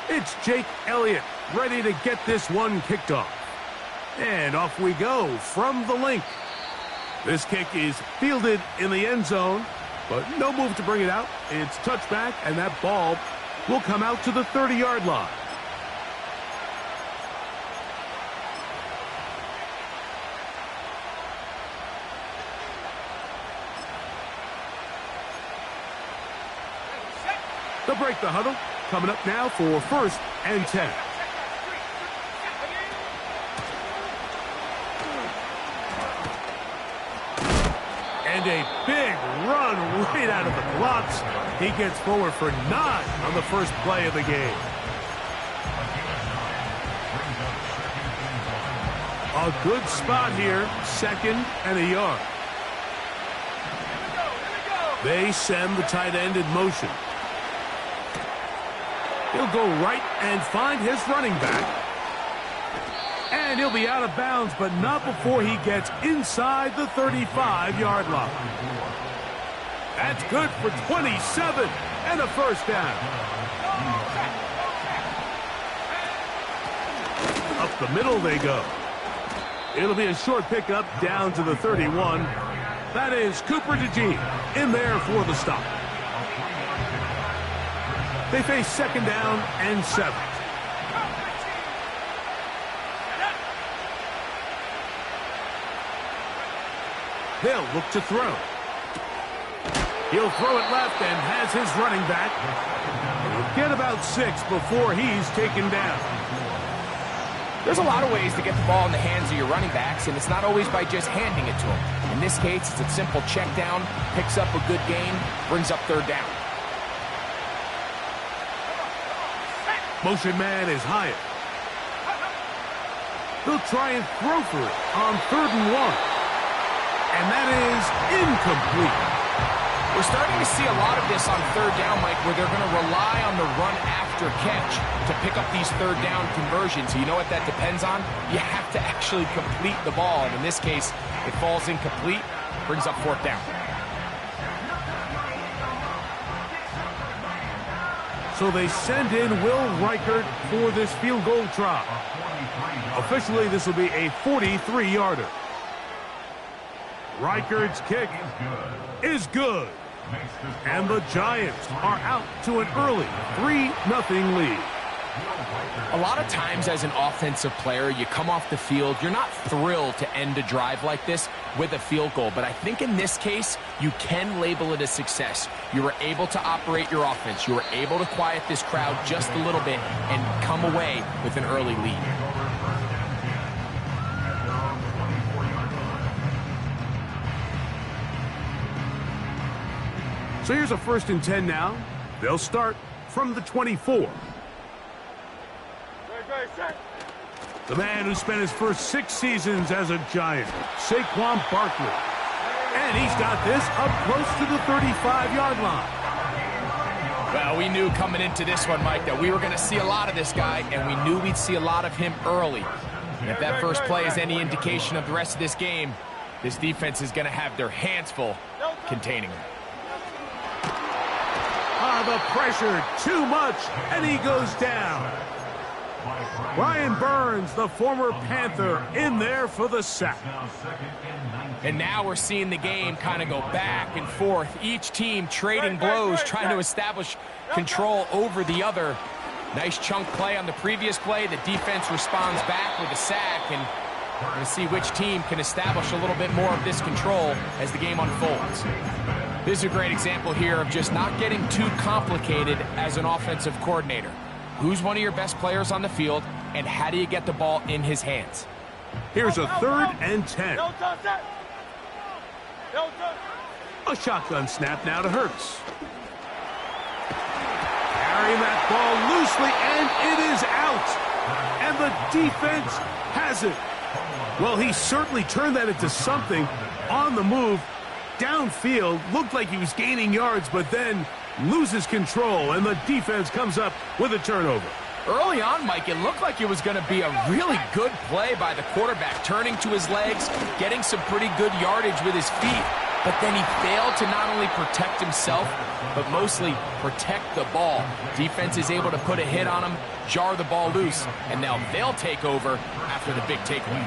It's Jake Elliott ready to get this one kicked off. And off we go from the link. This kick is fielded in the end zone, but no move to bring it out. It's touchback, and that ball will come out to the 30-yard line. They'll break the huddle. Coming up now for 1st and 10. And a big run right out of the blocks. He gets forward for 9 on the first play of the game. A good spot here, 2nd and a yard. They send the tight end in motion. He'll go right and find his running back. And he'll be out of bounds, but not before he gets inside the 35-yard line. That's good for 27 and a first down. Up the middle they go. It'll be a short pickup down to the 31. That is Cooper DeJean in there for the stop. They face 2nd down and 7. They'll look to throw. He'll throw it left and has his running back. He'll get about 6 before he's taken down. There's a lot of ways to get the ball in the hands of your running backs, and it's not always by just handing it to them. In this case, it's a simple check down, picks up a good gain, brings up 3rd down. Motion man is higher. They'll try and throw for it on 3rd and 1. And that is incomplete. We're starting to see a lot of this on 3rd down, Mike, where they're going to rely on the run after catch to pick up these 3rd down conversions. You know what that depends on? You have to actually complete the ball. And in this case, it falls incomplete, brings up 4th down. So they send in Will Reichert for this field goal try. Officially, this will be a 43-yarder. Reichert's kick is good. And the Giants are out to an early 3-0 lead. A lot of times as an offensive player, you come off the field, you're not thrilled to end a drive like this with a field goal. But I think in this case, you can label it a success. You were able to operate your offense. You were able to quiet this crowd just a little bit and come away with an early lead. So here's a 1st and 10 now. They'll start from the 24. The man who spent his first 6 seasons as a Giant, Saquon Barkley. And he's got this up close to the 35-yard line. Well, we knew coming into this one, Mike, that we were going to see a lot of this guy, and we knew we'd see a lot of him early. And if that first play is any indication of the rest of this game, this defense is going to have their hands full containing him. The pressure, too much, and he goes down. Brian Burns, the former Panther, in there for the sack. And now we're seeing the game kind of go back and forth. Each team trading blows, trying to establish control over the other. Nice chunk play on the previous play. The defense responds back with a sack, and we're going to see which team can establish a little bit more of this control as the game unfolds. This is a great example here of just not getting too complicated as an offensive coordinator. Who's one of your best players on the field, and how do you get the ball in his hands? Here's a 3rd and 10. A shotgun snap now to Hurts. Carrying that ball loosely, and it is out. And the defense has it. Well, he certainly turned that into something on the move. Downfield, looked like he was gaining yards, but then loses control, and the defense comes up with a turnover. Early on, Mike, it looked like it was going to be a really good play by the quarterback, turning to his legs, getting some pretty good yardage with his feet. but then he failed to not only protect himself, but mostly protect the ball. Defense is able to put a hit on him, jar the ball loose, and now they'll take over after the big takeaway.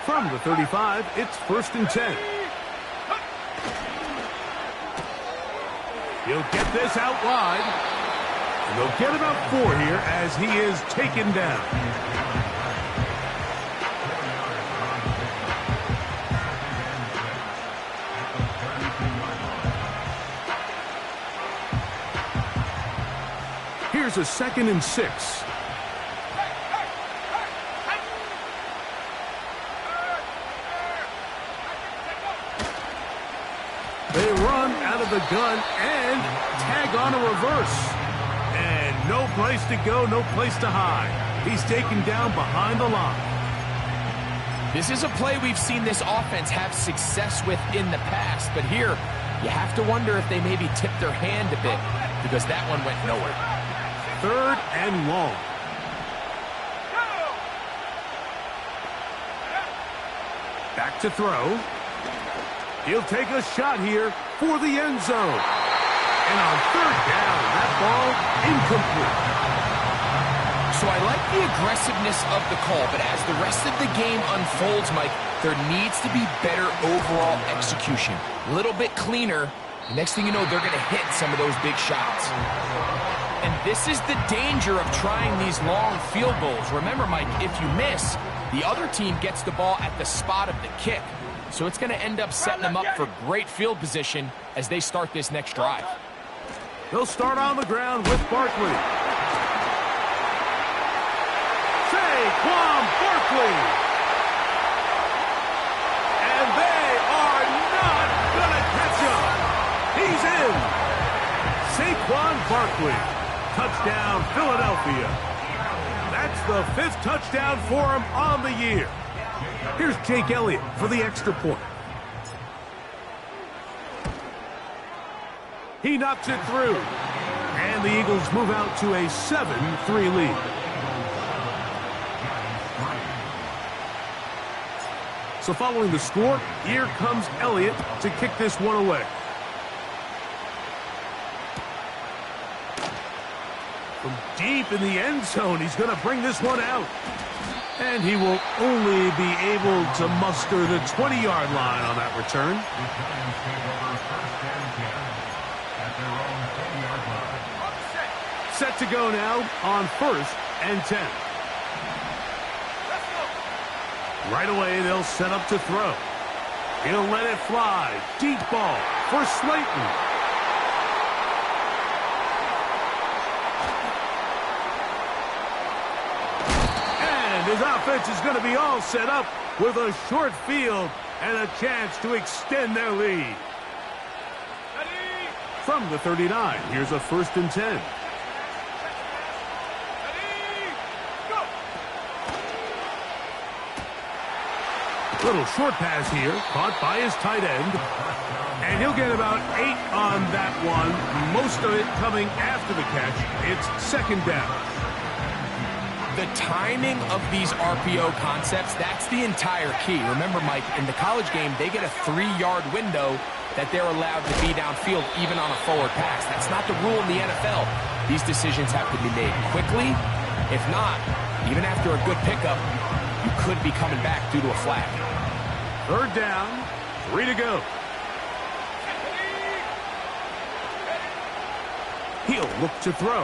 From the 35, it's 1st and 10. He'll get this out wide. And they'll get about 4 here as he is taken down. Here's a 2nd and 6. They run out of the gun and tag on a reverse. And no place to go, no place to hide. He's taken down behind the line. This is a play we've seen this offense have success with in the past, but here you have to wonder if they maybe tipped their hand a bit because that one went nowhere. 3rd and long. Back to throw. He'll take a shot here for the end zone. And on 3rd down, that ball incomplete. So I like the aggressiveness of the call, but as the rest of the game unfolds, Mike, there needs to be better overall execution. A little bit cleaner. Next thing you know, they're going to hit some of those big shots. And this is the danger of trying these long field goals. Remember, Mike, if you miss, the other team gets the ball at the spot of the kick. So it's going to end up setting them up for great field position as they start this next drive. They'll start on the ground with Barkley. Saquon Barkley. And they are not going to catch him. He's in. Saquon Barkley. Touchdown, Philadelphia. That's the 5th touchdown for him on the year. Here's Jake Elliott for the extra point. He knocks it through. And the Eagles move out to a 7-3 lead. So following the score, here comes Elliott to kick this one away. From deep in the end zone, he's going to bring this one out. And he will only be able to muster the 20-yard line on that return. Set to go now on 1st and 10. Right away, they'll set up to throw. He'll let it fly. Deep ball for Slayton. His offense is going to be all set up with a short field and a chance to extend their lead. From the 39, here's a 1st and 10. Little short pass here, caught by his tight end. And he'll get about 8 on that one, most of it coming after the catch. It's 2nd down. The timing of these RPO concepts, that's the entire key. Remember, Mike, in the college game, they get a 3-yard window that they're allowed to be downfield even on a forward pass. That's not the rule in the NFL. These decisions have to be made quickly. If not, even after a good pickup, you could be coming back due to a flag. 3rd down, 3 to go. He'll look to throw.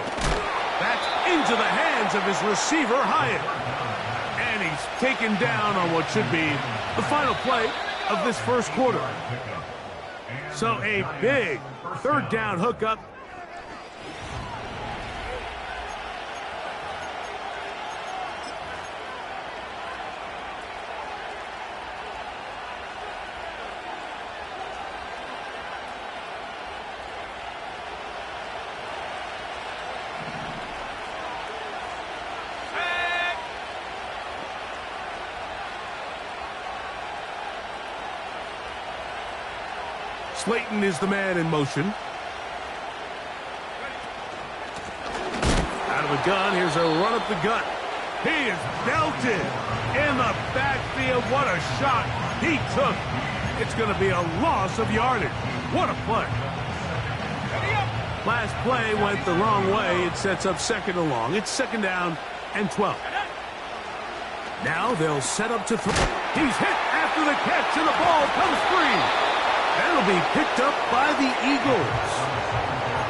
That's into the hands of his receiver, Hyatt. And he's taken down on what should be the final play of this 1st quarter. So a big 3rd down hookup. Slayton is the man in motion. Out of the gun, here's a run up the gut. He is belted in the backfield. What a shot he took. It's going to be a loss of yardage. What a play. Last play went the wrong way. It sets up second and long. It's second down and 12. Now they'll set up to throw. He's hit after the catch, and the ball comes free. That'll be picked up by the Eagles.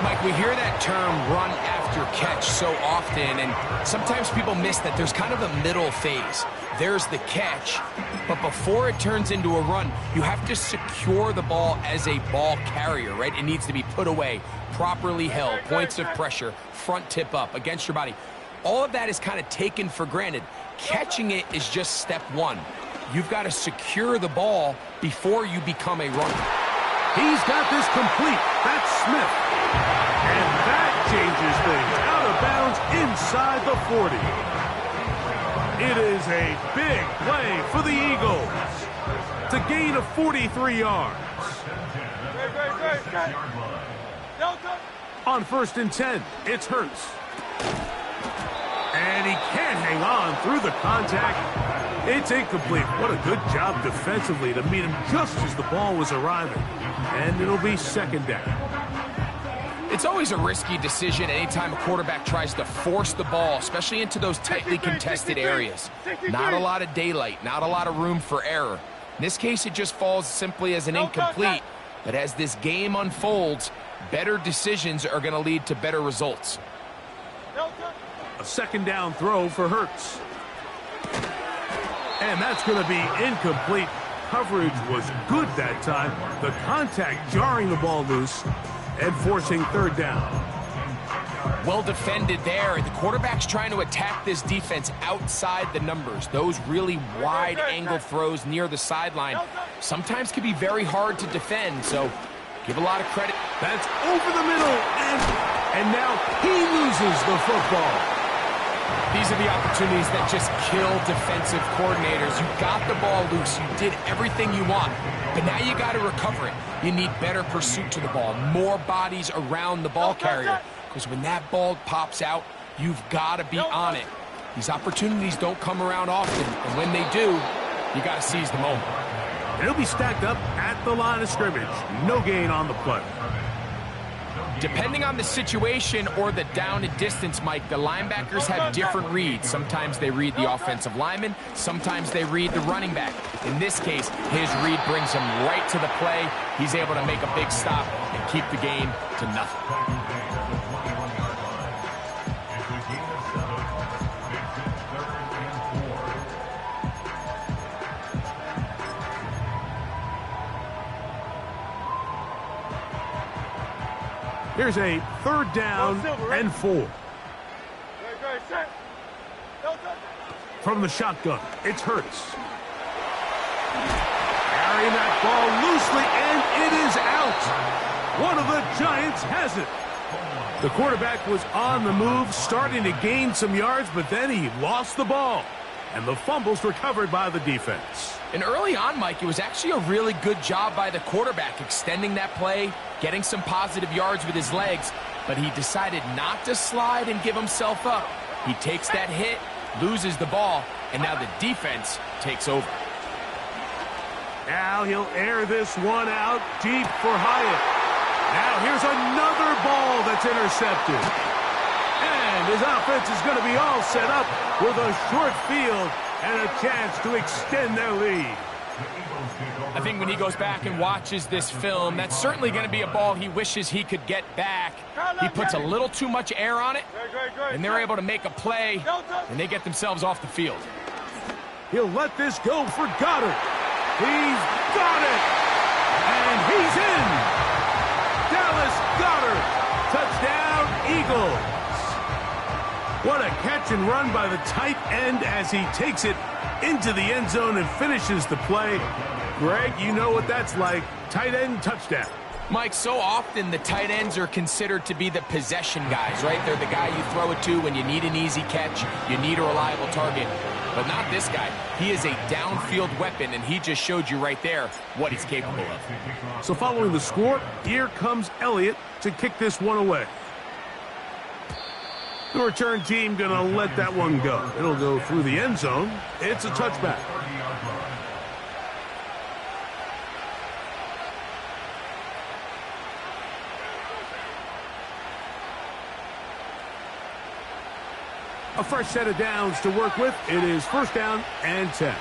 Mike, we hear that term run after catch so often, and sometimes people miss that there's kind of a middle phase. There's the catch, but before it turns into a run, you have to secure the ball as a ball carrier, right? It needs to be put away, properly held, points of pressure, front tip up against your body. All of that is kind of taken for granted. Catching it is just step one. You've got to secure the ball before you become a runner. He's got this complete. That's Smith. And that changes things. Out of bounds inside the 40. It is a big play for the Eagles. It's a gain of 43 yards. On 1st and 10, it's Hurts. And he can't hang on through the contact. It's incomplete. What a good job defensively to meet him just as the ball was arriving. And it'll be second down. It's always a risky decision anytime a quarterback tries to force the ball, especially into those tightly contested areas. Not a lot of daylight, not a lot of room for error. In this case, it just falls simply as an incomplete. But as this game unfolds, better decisions are going to lead to better results. A second down throw for Hurts. And that's going to be incomplete. Coverage was good that time. The contact jarring the ball loose and forcing third down. Well defended there. The quarterback's trying to attack this defense outside the numbers. Those really wide angle throws near the sideline sometimes can be very hard to defend, so give a lot of credit. That's over the middle, and now he loses the football. These are the opportunities that just kill defensive coordinators. You got the ball loose. You did everything you want. But now you got to recover it. You need better pursuit to the ball, more bodies around the ball carrier. Because when that ball pops out, you've got to be on it. These opportunities don't come around often. And when they do, you got to seize the moment. It'll be stacked up at the line of scrimmage. No gain on the play. Depending on the situation or the down and distance, Mike, the linebackers have different reads. Sometimes they read the offensive lineman. Sometimes they read the running back. In this case, his read brings him right to the play. He's able to make a big stop and keep the game to nothing. Here's a third down and 4. From the shotgun, it's Hurts. Carrying that ball loosely, and it is out. One of the Giants has it. The quarterback was on the move, starting to gain some yards, but then he lost the ball. And the fumble's recovered by the defense. And early on, Mike, it was actually a really good job by the quarterback extending that play, getting some positive yards with his legs, but he decided not to slide and give himself up. He takes that hit, loses the ball, and now the defense takes over. Now he'll air this one out deep for Hyatt. Now here's another ball that's intercepted. And his offense is going to be all set up with a short field and a chance to extend their lead. I think when he goes back and watches this film, that's certainly going to be a ball he wishes he could get back. He puts a little too much air on it, and they're able to make a play, and they get themselves off the field. He'll let this go for Goddard. He's got it, and he's in. Dallas Goddard, touchdown Eagles. What a catch and run by the tight end as he takes it into the end zone and finishes the play. Greg, you know what that's like. Tight end touchdown. Mike, so often the tight ends are considered to be the possession guys, right? They're the guy you throw it to when you need an easy catch, you need a reliable target. But not this guy. He is a downfield weapon, and he just showed you right there what he's capable of. So following the score, here comes Elliott to kick this one away. The return team going to let that one go. It'll go through the end zone. It's a touchback. A fresh set of downs to work with. It is first down and 10.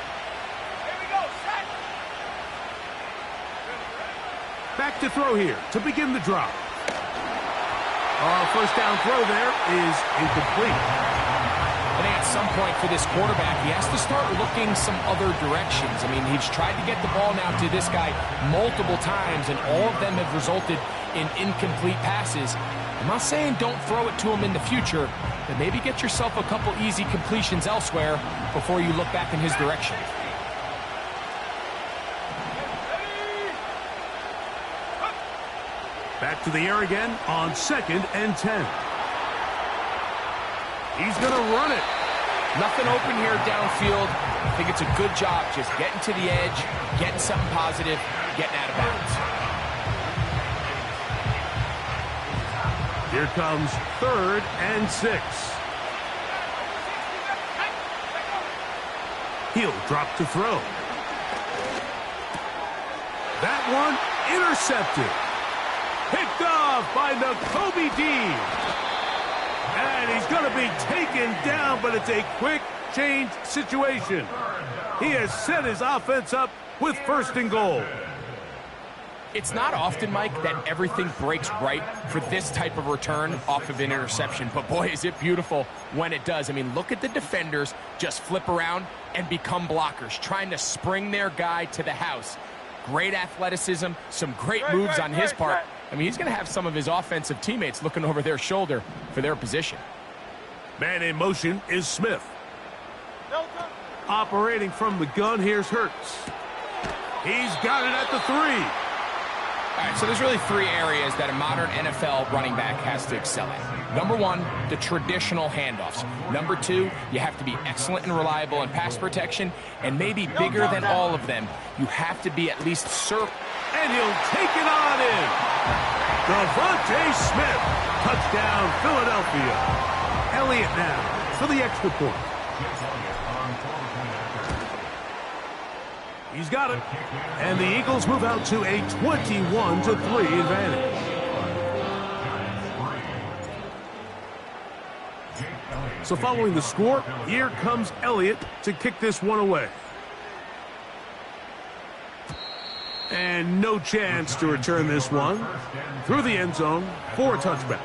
Back to throw here to begin the drive. First down throw there is incomplete. I think at some point for this quarterback, he has to start looking some other directions. I mean, he's tried to get the ball now to this guy multiple times, and all of them have resulted in incomplete passes. I'm not saying don't throw it to him in the future, but maybe get yourself a couple easy completions elsewhere before you look back in his direction. Back to the air again on second and 10. He's going to run it. Nothing open here downfield. I think it's a good job just getting to the edge, getting something positive, getting out of bounds. Here comes third and 6. He'll drop to throw. That one intercepted. Picked off by Nakobe Dean. And he's going to be taken down, but it's a quick change situation. He has set his offense up with first and goal. It's not often, Mike, that everything breaks right for this type of return off of an interception. But, boy, is it beautiful when it does. I mean, look at the defenders just flip around and become blockers, trying to spring their guy to the house. Great athleticism, some great moves on his part. I mean, he's going to have some of his offensive teammates looking over their shoulder for their position. Man in motion is Smith. Operating from the gun, here's Hurts. He's got it at the 3. All right, so there's really 3 areas that a modern NFL running back has to excel at. Number 1, the traditional handoffs. Number 2, you have to be excellent and reliable in pass protection. And maybe bigger than all of them, you have to be at least certain. And he'll take it on in. Devontae Smith. Touchdown, Philadelphia. Elliott now for the extra point. He's got it. And the Eagles move out to a 21-3 advantage. So following the score, here comes Elliott to kick this one away. And no chance to return this one through the end zone for a touchback.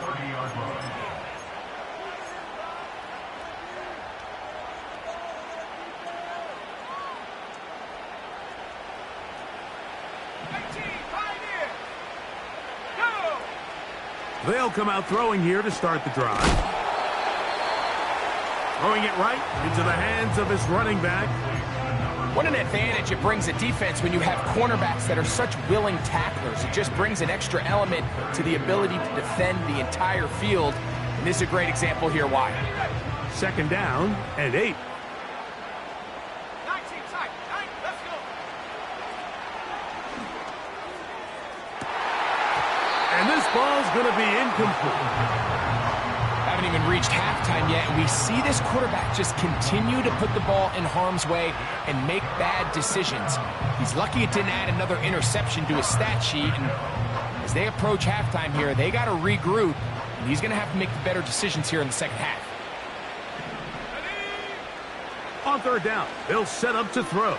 They'll come out throwing here to start the drive. Throwing it right into the hands of his running back. What an advantage it brings a defense when you have cornerbacks that are such willing tacklers. It just brings an extra element to the ability to defend the entire field. And this is a great example here why. Second down and 8. And this ball's going to be incomplete. Haven't even reached halftime yet, and we see this quarterback just continue to put the ball in harm's way and make bad decisions. He's lucky it didn't add another interception to his stat sheet, and as they approach halftime here, they got to regroup, and he's going to have to make the better decisions here in the second half. On third down, they'll set up to throw.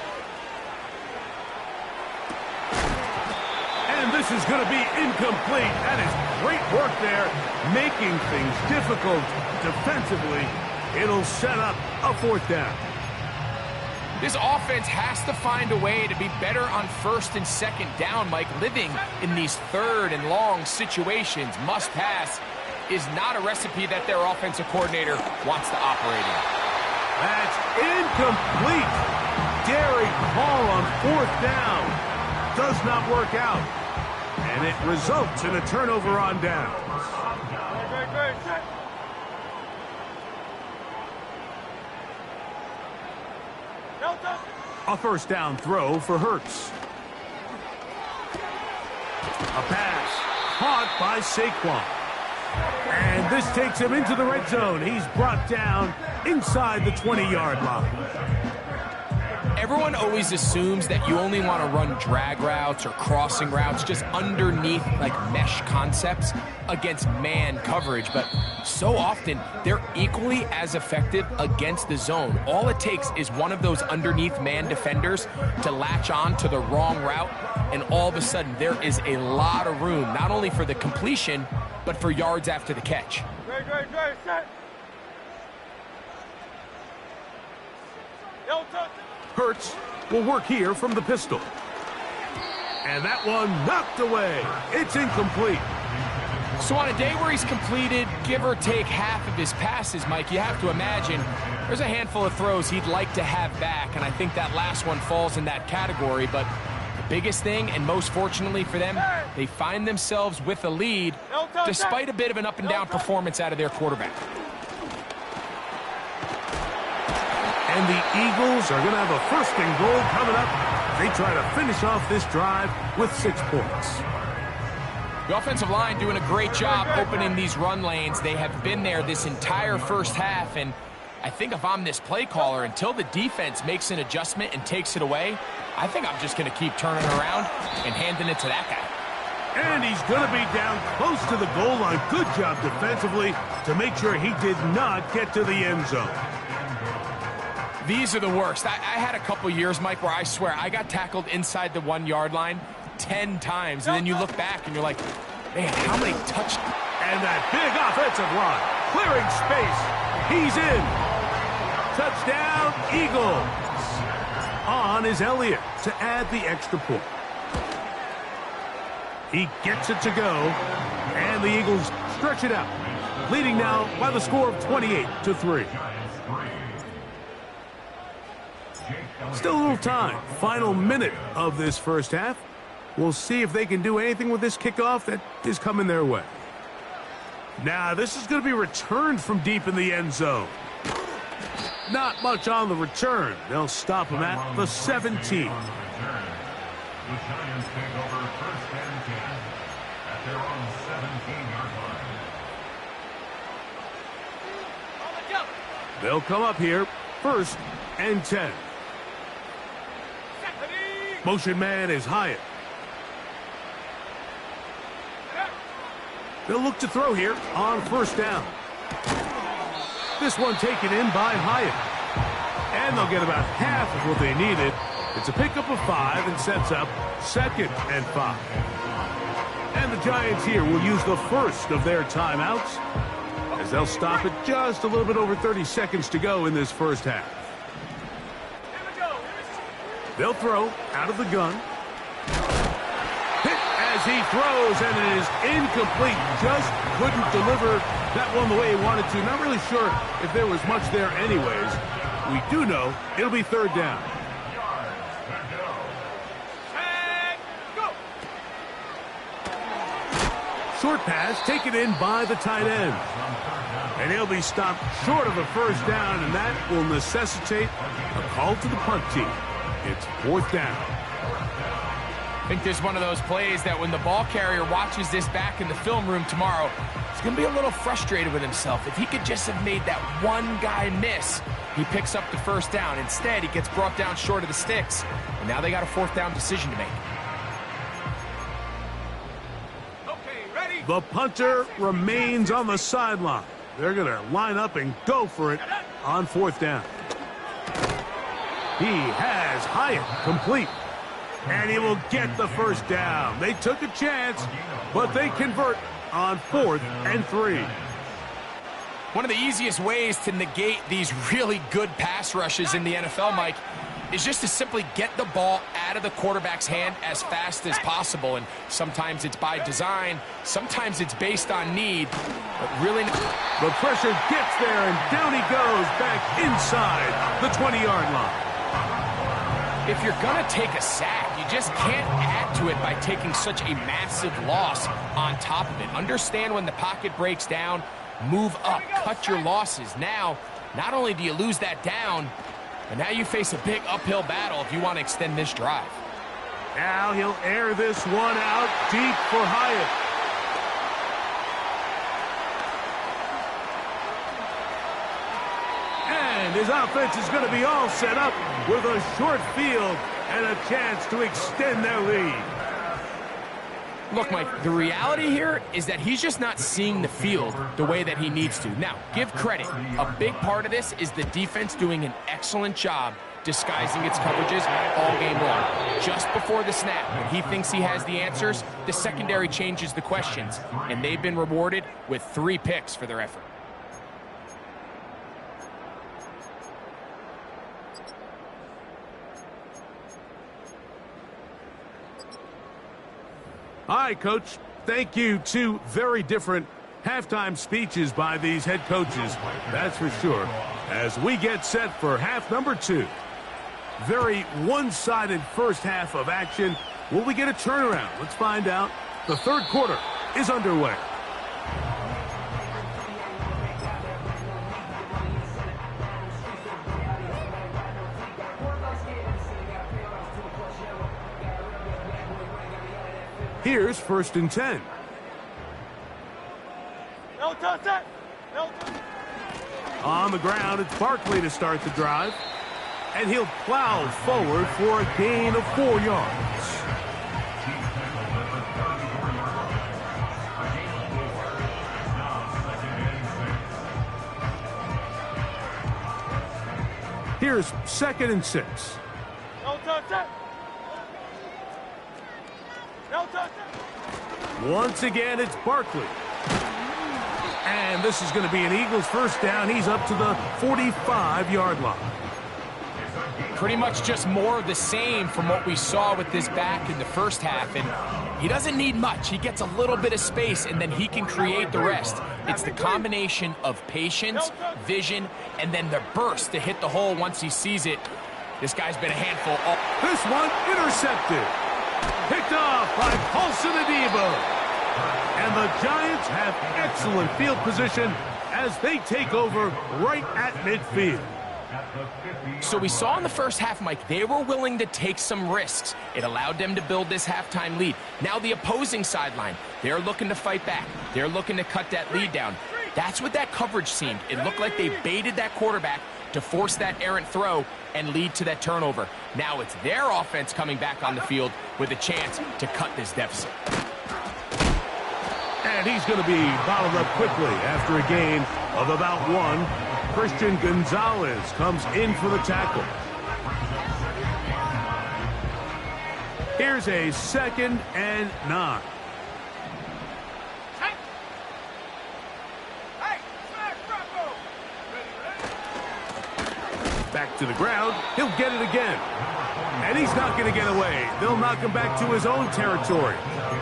And this is going to be incomplete. That is great work there, making things difficult defensively. It'll set up a fourth down. This offense has to find a way to be better on first and second down, Mike. Living in these third and long situations, must pass, is not a recipe that their offensive coordinator wants to operate in. That's incomplete. Daring call on fourth down. Does not work out. And it results in a turnover on downs. A first down throw for Hurts. A pass caught by Saquon. And this takes him into the red zone. He's brought down inside the 20-yard line. Everyone always assumes that you only want to run drag routes or crossing routes just underneath like mesh concepts against man coverage, but so often they're equally as effective against the zone. All it takes is one of those underneath man defenders to latch on to the wrong route, and all of a sudden there is a lot of room, not only for the completion, but for yards after the catch. Set. Hurts will work here from the pistol. And that one knocked away. It's incomplete. So on a day where he's completed, give or take half of his passes, Mike, you have to imagine there's a handful of throws he'd like to have back, and I think that last one falls in that category. But the biggest thing, and most fortunately for them, they find themselves with a lead despite a bit of an up-and-down performance out of their quarterback. And the Eagles are going to have a first and goal coming up. They try to finish off this drive with 6 points. The offensive line doing a great job opening these run lanes. They have been there this entire first half, and I think if I'm this play caller, until the defense makes an adjustment and takes it away, I think I'm just going to keep turning around and handing it to that guy. And he's going to be down close to the goal line. Good job defensively to make sure he did not get to the end zone. These are the worst. I had a couple years, Mike, where I swear I got tackled inside the 1-yard line 10 times, and then you look back and you're like, man, how many touchdowns? And that big offensive line, clearing space. He's in. Touchdown, Eagles. On is Elliott to add the extra point. He gets it to go, and the Eagles stretch it out, leading now by the score of 28-3. Still a little time. Final minute of this first half. We'll see if they can do anything with this kickoff that is coming their way. Now, this is going to be returned from deep in the end zone. Not much on the return. They'll stop him at the 17. The Giants take over first and 10 at their own 17-yard line. They'll come up here, first and 10. Motion man is Hyatt. They'll look to throw here on first down. This one taken in by Hyatt. And they'll get about half of what they needed. It's a pickup of 5 and sets up 2nd and 5. And the Giants here will use the first of their timeouts as they'll stop it just a little bit over 30 seconds to go in this first half. They'll throw out of the gun. Hit as he throws, and it is incomplete. Just couldn't deliver that one the way he wanted to. Not really sure if there was much there anyways. We do know it'll be 3rd down. Short pass taken in by the tight end. And he'll be stopped short of a first down, and that will necessitate a call to the punt team. It's 4th down. I think there's one of those plays that when the ball carrier watches this back in the film room tomorrow, he's going to be a little frustrated with himself. If he could just have made that one guy miss, he picks up the first down. Instead, he gets brought down short of the sticks, and now they got a 4th down decision to make. The punter remains on the sideline. They're going to line up and go for it on 4th down. He has Hyatt complete, and he will get the first down. They took a chance, but they convert on 4th and 3. One of the easiest ways to negate these really good pass rushes in the NFL, Mike, is just to simply get the ball out of the quarterback's hand as fast as possible. And sometimes it's by design, sometimes it's based on need, but really... The pressure gets there, and down he goes back inside the 20-yard line. If you're going to take a sack, you just can't add to it by taking such a massive loss on top of it. Understand when the pocket breaks down, move up, cut your losses. Now, not only do you lose that down, but now you face a big uphill battle if you want to extend this drive. Now he'll air this one out deep for Hyatt. And his offense is going to be all set up with a short field and a chance to extend their lead. Look, Mike, the reality here is that he's just not seeing the field the way that he needs to. Now, give credit. A big part of this is the defense doing an excellent job disguising its coverages all game long. Just before the snap, when he thinks he has the answers, the secondary changes the questions, and they've been rewarded with 3 picks for their effort. All right, Coach. Thank you. 2 very different halftime speeches by these head coaches, that's for sure, as we get set for half number 2. Very one-sided first half of action. Will we get a turnaround? Let's find out. The third quarter is underway. Here's 1st and 10. On the ground, it's Barkley to start the drive. And he'll plow forward for a gain of 4 yards. Here's 2nd and 6. Once again, it's Barkley. And this is going to be an Eagles first down. He's up to the 45-yard line. Pretty much just more of the same from what we saw with this back in the first half. And he doesn't need much. He gets a little bit of space, and then he can create the rest. It's the combination of patience, vision, and then the burst to hit the hole once he sees it. This guy's been a handful. This one intercepted. Picked off by Paulson Adebo. And the Giants have excellent field position as they take over right at midfield. So we saw in the first half, Mike, they were willing to take some risks. It allowed them to build this halftime lead. Now the opposing sideline, they're looking to fight back. They're looking to cut that lead down. That's what that coverage seemed. It looked like they baited that quarterback to force that errant throw and lead to that turnover. Now it's their offense coming back on the field with a chance to cut this deficit. And he's going to be bottled up quickly after a gain of about 1. Christian Gonzalez comes in for the tackle. Here's a 2nd and 9. Back to the ground. He'll get it again. And he's not going to get away. They'll knock him back to his own territory.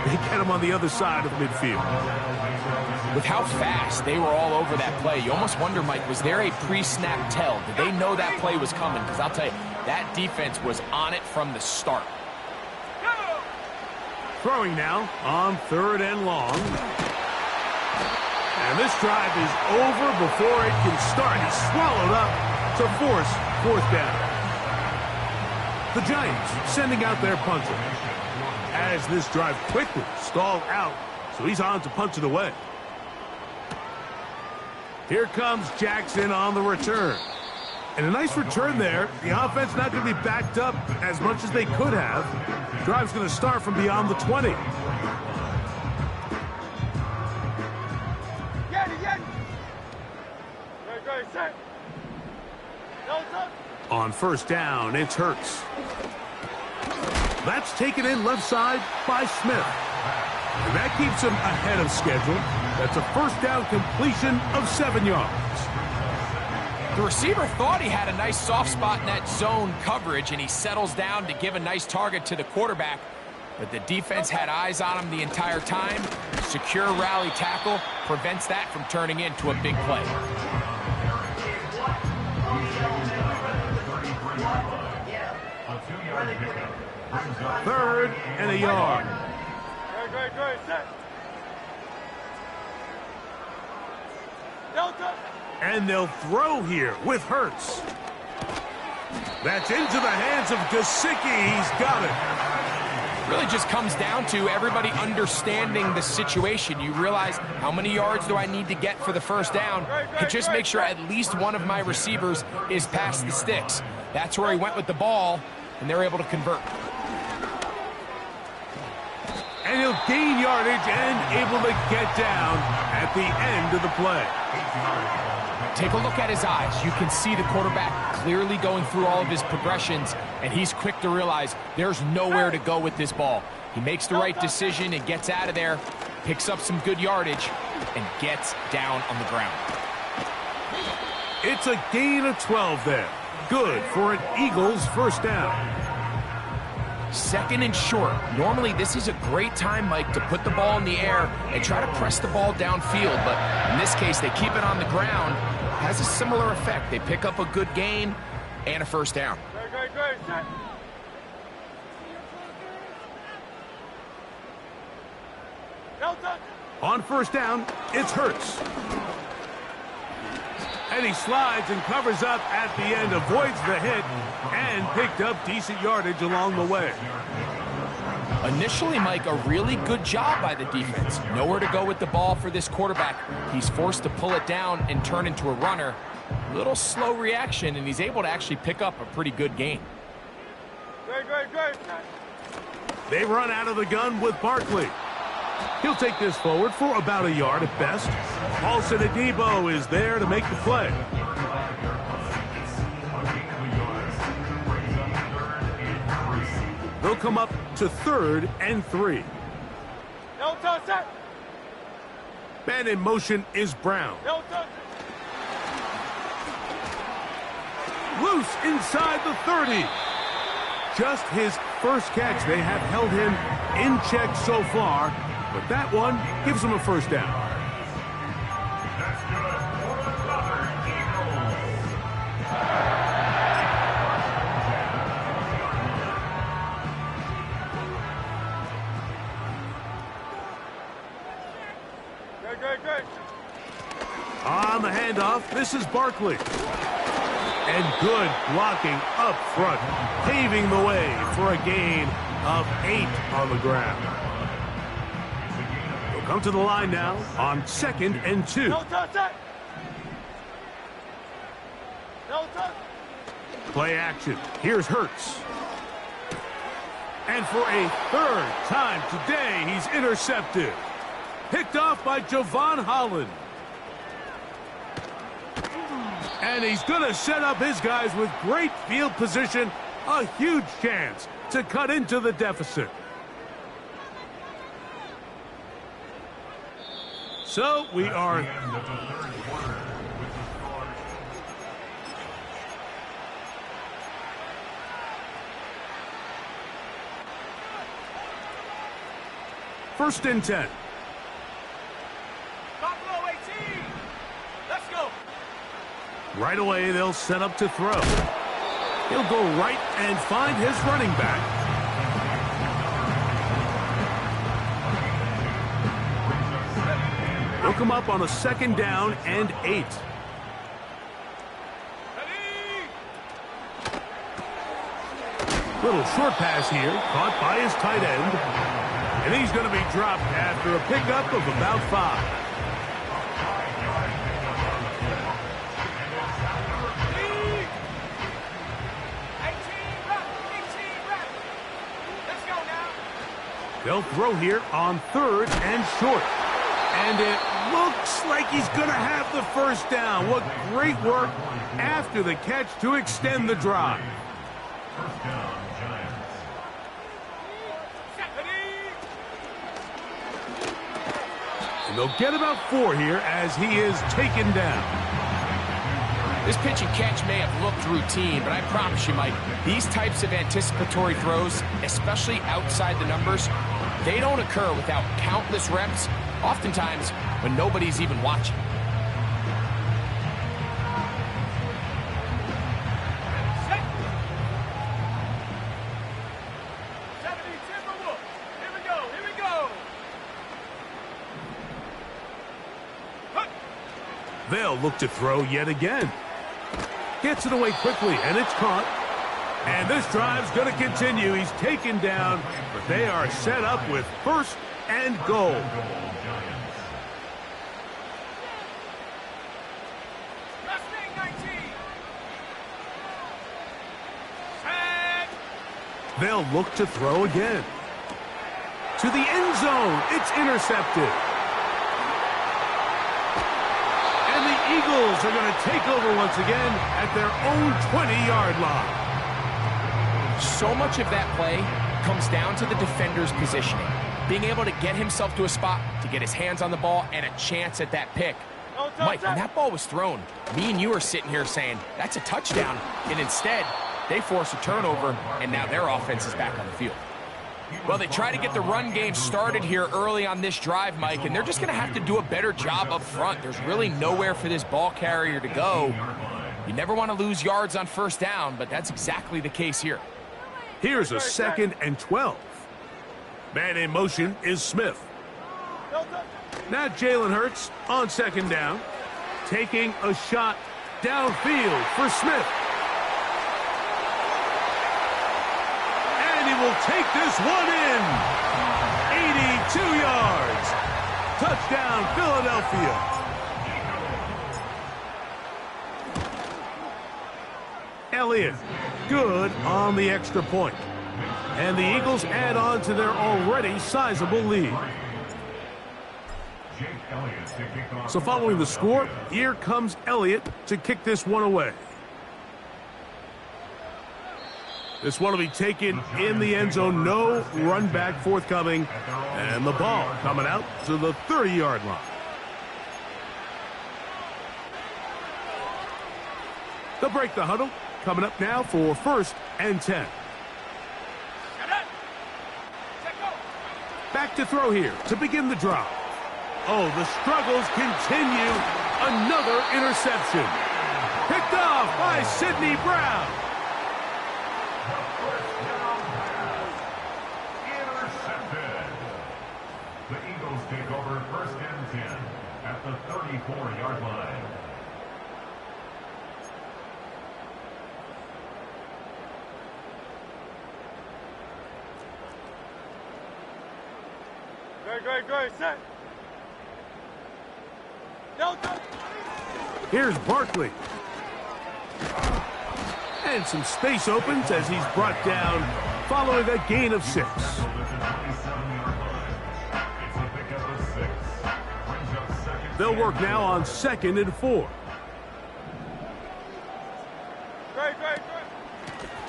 They get him on the other side of midfield. With how fast they were all over that play, you almost wonder, Mike, was there a pre-snap tell? Did they know that play was coming? Because I'll tell you, that defense was on it from the start. Throwing now on 3rd and long. And this drive is over before it can start. He's swallowed up to force 4th down. The Giants sending out their punter as this drive quickly stalled out, so he's on to punch it away. Here comes Jackson on the return. And a nice return there. The offense not going to be backed up as much as they could have. Drive's going to start from beyond the 20. On 1st down, it's Hurts. That's taken in left side by Smith. And that keeps him ahead of schedule. That's a 1st down completion of 7 yards. The receiver thought he had a nice soft spot in that zone coverage, and he settles down to give a nice target to the quarterback. But the defense had eyes on him the entire time. Secure rally tackle prevents that from turning into a big play. Third and a yard. And they'll throw here with Hurts. That's into the hands of Gesicki. He's got it. Really just comes down to everybody understanding the situation. You realize, how many yards do I need to get for the first down? And just make sure at least one of my receivers is past the sticks. That's where he went with the ball, and they're able to convert. And he'll gain yardage and able to get down at the end of the play. Take a look at his eyes. You can see the quarterback clearly going through all of his progressions, and he's quick to realize there's nowhere to go with this ball. He makes the right decision and gets out of there, picks up some good yardage, and gets down on the ground. It's a gain of 12 there. Good for an Eagles first down. 2nd and short. Normally, this is a great time, Mike, to put the ball in the air and try to press the ball downfield. But in this case, they keep it on the ground. Has a similar effect. They pick up a good gain and a first down. Great. On first down, it's Hurts. And he slides and covers up at the end, avoids the hit, and picked up decent yardage along the way. Initially, Mike, a really good job by the defense. Nowhere to go with the ball for this quarterback. He's forced to pull it down and turn into a runner. Little slow reaction, and he's able to actually pick up a pretty good gain. Great. They run out of the gun with Barkley. He'll take this forward for about a yard at best. Paulson Adebo is there to make the play. They'll come up to 3rd and 3. Man in motion is Brown. Loose inside the 30. Just his first catch. They have held him in check so far, but that one gives him a first down. Great. On the handoff, this is Barkley. And good blocking up front, paving the way for a gain of 8 on the ground. They'll come to the line now on 2nd and 2. Play action. Here's Hurts. And for a 3rd time today, he's intercepted. Picked off by Javon Holland. And he's going to set up his guys with great field position. A huge chance to cut into the deficit. So we are... First and 10. Right away, they'll set up to throw. He'll go right and find his running back. He'll come up on a 2nd down and 8. Little short pass here, caught by his tight end. And he's going to be dropped after a pickup of about 5. They'll throw here on 3rd and short. And it looks like he's going to have the first down. What great work after the catch to extend the drive. First down, Giants. And they'll get about 4 here as he is taken down. This pitch and catch may have looked routine, but I promise you, Mike, these types of anticipatory throws, especially outside the numbers, they don't occur without countless reps, oftentimes when nobody's even watching. They'll look to throw yet again. Gets it away quickly, and it's caught. And this drive's going to continue. He's taken down, but they are set up with first and goal. They'll look to throw again. To the end zone. It's intercepted. And the Eagles are going to take over once again at their own 20-yard line. So much of that play comes down to the defender's positioning. Being able to get himself to a spot to get his hands on the ball and a chance at that pick. Mike, when that ball was thrown, me and you are sitting here saying, that's a touchdown. And instead, they force a turnover, and now their offense is back on the field. Well, they try to get the run game started here early on this drive, Mike, and they're just going to have to do a better job up front. There's really nowhere for this ball carrier to go. You never want to lose yards on first down, but that's exactly the case here. Here's a 2nd and 12. Man in motion is Smith. Now Jalen Hurts on 2nd down, taking a shot downfield for Smith. And he will take this one in. 82 yards. Touchdown, Philadelphia. Elliott, good on the extra point. And the Eagles add on to their already sizable lead. So following the score, here comes Elliott to kick this one away. This one will be taken in the end zone. No run back forthcoming. And the ball coming out to the 30-yard line. They'll break the huddle. Coming up now for 1st and 10. Back to throw here to begin the drive. Oh, the struggles continue. Another interception. Picked off by Sidney Brown. Intercepted. The Eagles take over 1st and 10 at the 34-yard line. Great, set. Here's Barkley. And some space opens as he's brought down following a gain of 6. They'll work now on 2nd and 4. Great.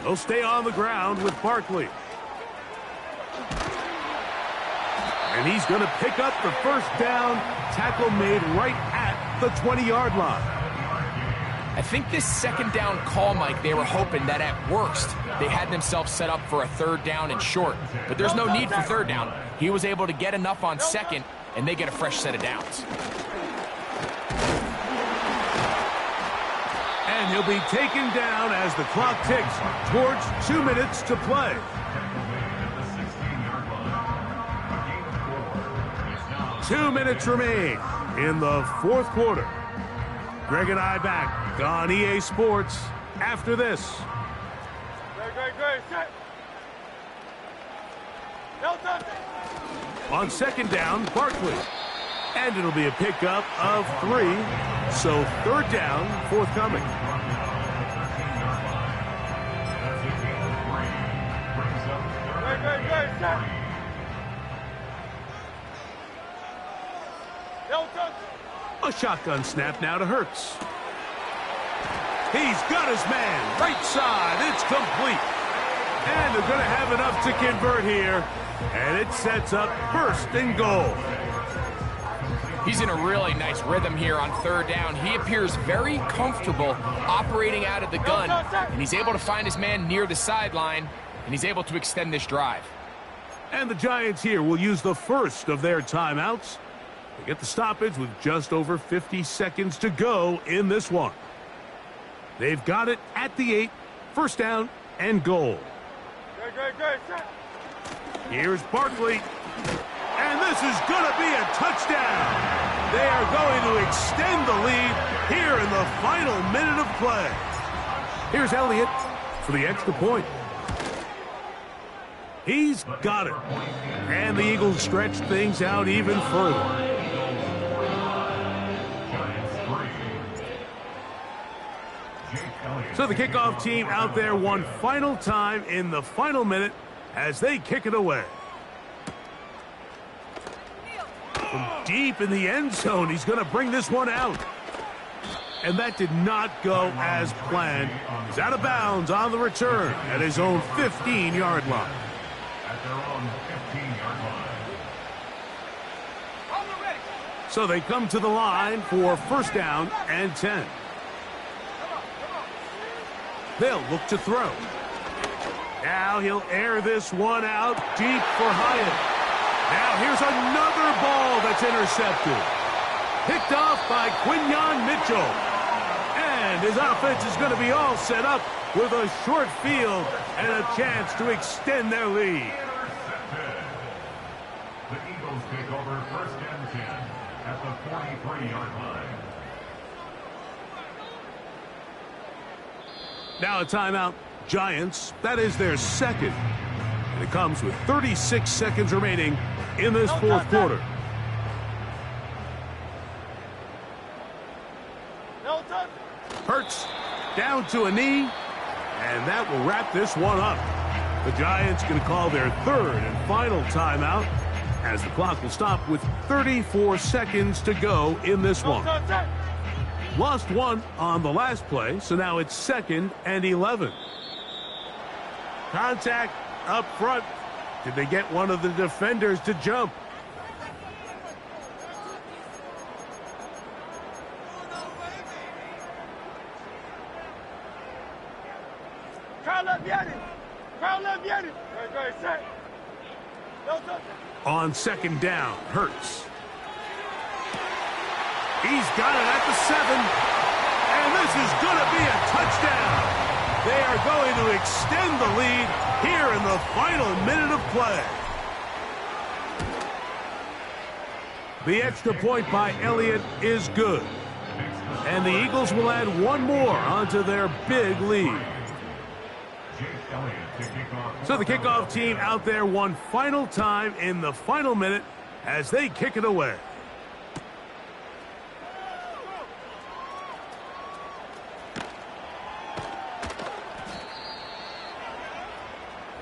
They'll stay on the ground with Barkley. And he's going to pick up the 1st down. Tackle made right at the 20-yard line. I think this 2nd down call, Mike, they were hoping that at worst they had themselves set up for a 3rd down and short. But there's no need for 3rd down. He was able to get enough on 2nd, and they get a fresh set of downs. And he'll be taken down as the clock ticks towards 2 minutes to play. 2 minutes remain in the 4th quarter. Greg and I back on EA Sports after this. Great, set. On 2nd down, Barkley. And it'll be a pickup of 3. So 3rd down forthcoming. Great, set. A shotgun snap now to Hurts. He's got his man. Right side. It's complete. And they're going to have enough to convert here. And it sets up 1st and goal. He's in a really nice rhythm here on 3rd down. He appears very comfortable operating out of the gun. And he's able to find his man near the sideline. And he's able to extend this drive. And the Giants here will use the first of their timeouts. They get the stoppage with just over 50 seconds to go in this one. They've got it at the 8, 1st down and goal. Great. Here's Barkley. And this is going to be a touchdown. They are going to extend the lead here in the final minute of play. Here's Elliott for the extra point. He's got it. And the Eagles stretch things out even further. So the kickoff team out there one final time in the final minute as they kick it away. From deep in the end zone, he's going to bring this one out. And that did not go as planned. He's out of bounds on the return at his own 15-yard line. At their own 15-yard line. So they come to the line for first down and 10. They'll look to throw. Now he'll air this one out deep for Hyatt. Now here's another ball that's intercepted. Picked off by Quinyon Mitchell. And his offense is going to be all set up with a short field and a chance to extend their lead. Intercepted. The Eagles take over first and 10 at the 43-yard line. Now a timeout. Giants, that is their second. And it comes with 36 seconds remaining in this fourth quarter. Hurts down to a knee, and that will wrap this one up. The Giants going to call their third and final timeout as the clock will stop with 34 seconds to go in this one. Lost one on the last play, so now it's 2nd and 11. Contact up front. Did they get one of the defenders to jump? On second down, Hurts. He's got it at the 7. And this is going to be a touchdown. They are going to extend the lead here in the final minute of play. The extra point by Elliott is good. And the Eagles will add one more onto their big lead. So the kickoff team out there one final time in the final minute as they kick it away.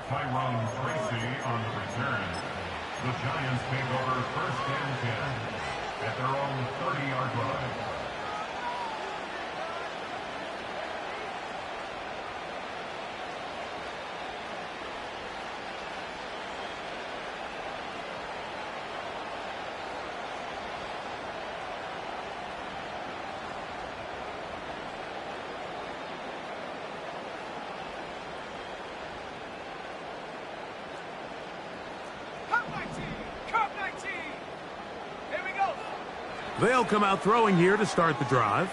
Tyrone Tracy on the return. The Giants take over first and 10 at their own 30-yard line. They'll come out throwing here to start the drive.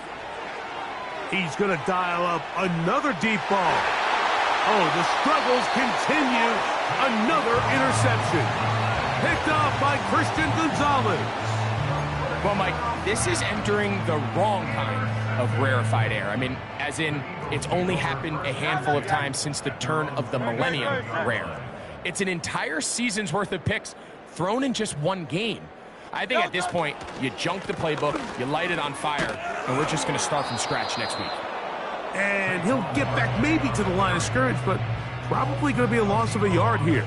He's going to dial up another deep ball. Oh, the struggles continue. Another interception. Picked off by Christian Gonzalez. Well, Mike, this is entering the wrong kind of rarefied air. I mean, as in, it's only happened a handful of times since the turn of the millennium rare. It's an entire season's worth of picks thrown in just one game. I think at this point, you junk the playbook, you light it on fire, and we're just going to start from scratch next week. And he'll get back maybe to the line of scrimmage, but probably going to be a loss of a yard here.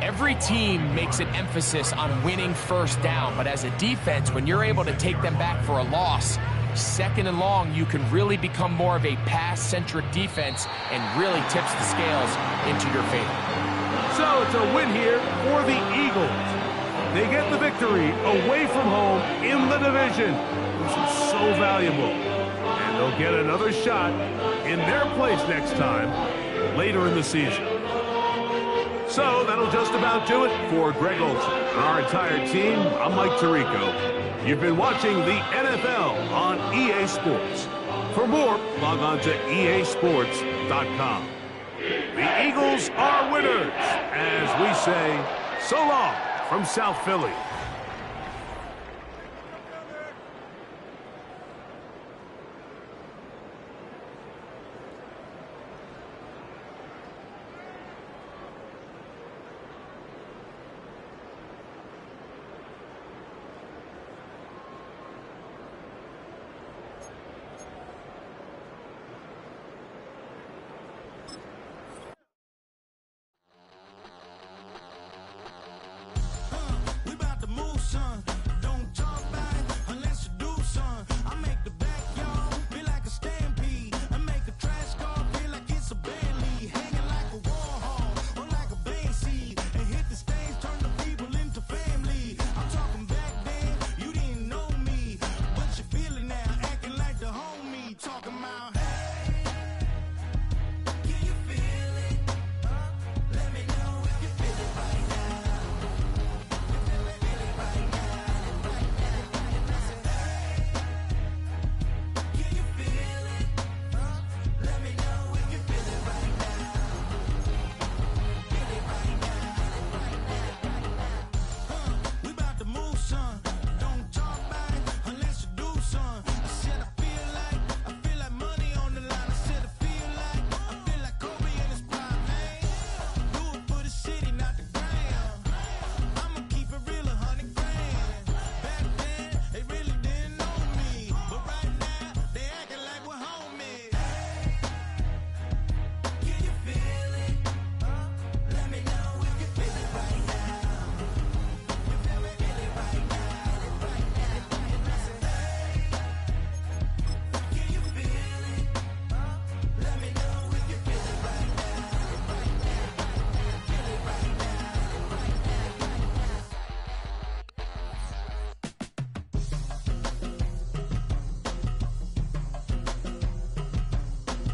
Every team makes an emphasis on winning first down, but as a defense, when you're able to take them back for a loss, 2nd and long, you can really become more of a pass-centric defense and really tips the scales into your favor. So it's a win here for the Eagles. They get the victory away from home in the division, which is so valuable. And they'll get another shot in their place next time later in the season. So that'll just about do it for Greg Olson and our entire team. I'm Mike Tirico. You've been watching the NFL on EA Sports. For more, log on to easports.com. The Eagles are winners, as we say, so long from South Philly.